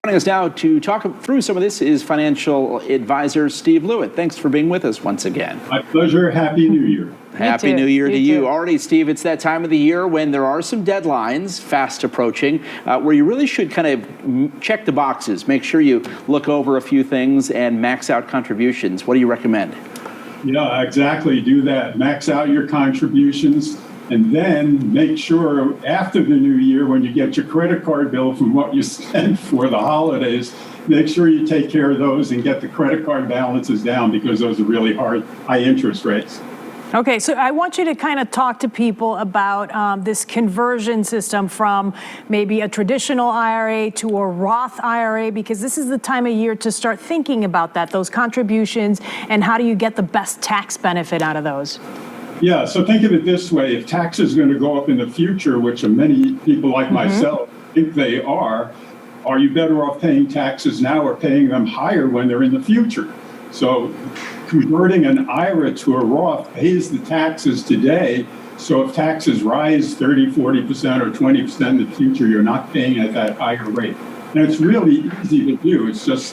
Joining us now to talk through some of this is financial advisor Steve Lewit. Thanks for being with us once again. My pleasure. Happy New Year. Happy New Year to you. Already, Steve, it's that time of the year when there are some deadlines fast approaching where you really should kind of check the boxes, make sure you look over a few things and max out contributions. What do you recommend? Yeah, exactly. Do that. Max out your contributions. And then make sure after the new year, when you get your credit card bill from what you spent for the holidays, make sure you take care of those and get the credit card balances down, because those are really high interest rates. Okay, so I want you to kind of talk to people about this conversion system from maybe a traditional IRA to a Roth IRA, because this is the time of year to start thinking about that, those contributions, and how do you get the best tax benefit out of those? Yeah, so think of it this way. If taxes are going to go up in the future, which many people like myself think they are you better off paying taxes now or paying them higher when they're in the future? So converting an IRA to a Roth pays the taxes today. So if taxes rise 30, 40% or 20% in the future, you're not paying at that higher rate. And it's really easy to do. It's just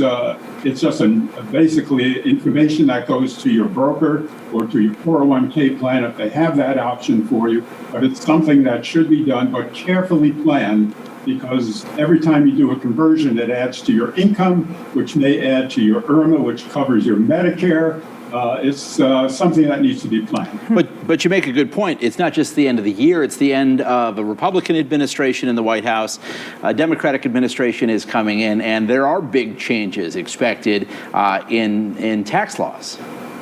basically information that goes to your broker or to your 401k plan if they have that option for you. But it's something that should be done, but carefully planned, because every time you do a conversion, it adds to your income, which may add to your IRMA, which covers your Medicare. It's something that needs to be planned. But you make a good point. It's not just the end of the year. It's the end of a Republican administration in the White House. A Democratic administration is coming in, and there are big changes expected in tax laws.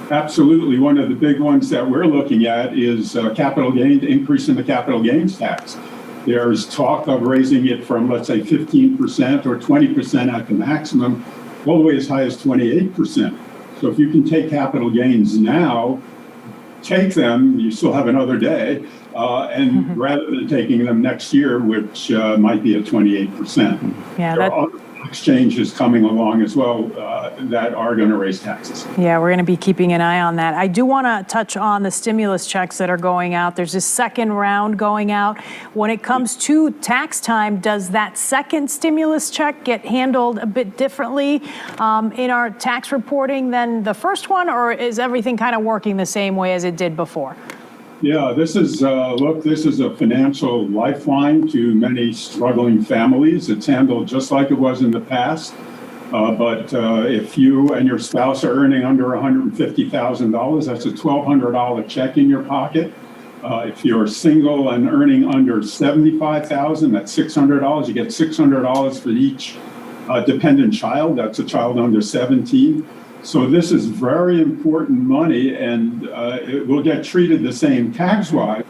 Absolutely. One of the big ones that we're looking at is capital gain, increase in the capital gains tax. There's talk of raising it from, let's say, 15% or 20% at the maximum, all the way as high as 28%. So if you can take capital gains now, take them, you still have another day, and rather than taking them next year, which might be at 28%. Yeah, there are other tax changes coming along as well that are going to raise taxes. Yeah, we're going to be keeping an eye on that. I do want to touch on the stimulus checks that are going out. There's a second round going out. When it comes to tax time, does that second stimulus check get handled a bit differently in our tax reporting than the first one, or is everything kind of working the same way as it did before? Yeah, this is a financial lifeline to many struggling families. It's handled just like it was in the past. But if you and your spouse are earning under $150,000, that's a $1,200 check in your pocket. If you're single and earning under $75,000, that's $600. You get $600 for each dependent child. That's a child under 17. So this is very important money, and it will get treated the same tax-wise.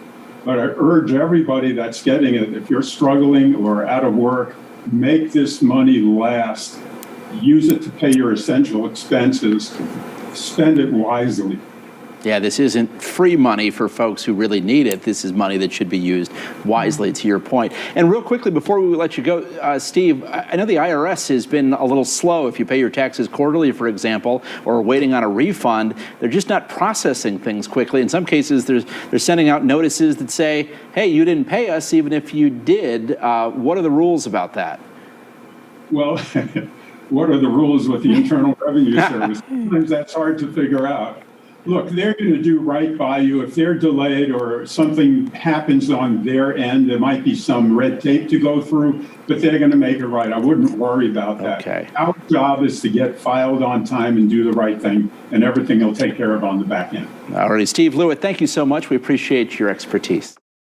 But I urge everybody that's getting it, if you're struggling or out of work, make this money last. Use it to pay your essential expenses. Spend it wisely. Yeah, this isn't free money for folks who really need it. This is money that should be used wisely, to your point. And real quickly, before we let you go, Steve, I know the IRS has been a little slow. If you pay your taxes quarterly, for example, or waiting on a refund, they're just not processing things quickly. In some cases, they're sending out notices that say, hey, you didn't pay us, even if you did. What are the rules about that? Well, what are the rules with the Internal Revenue Service? Sometimes that's hard to figure out. Look, they're going to do right by you. If they're delayed or something happens on their end, there might be some red tape to go through, but they're going to make it right. I wouldn't worry about that. Okay. Our job is to get filed on time and do the right thing, and everything will take care of on the back end. All righty, Steve Lewit, thank you so much. We appreciate your expertise.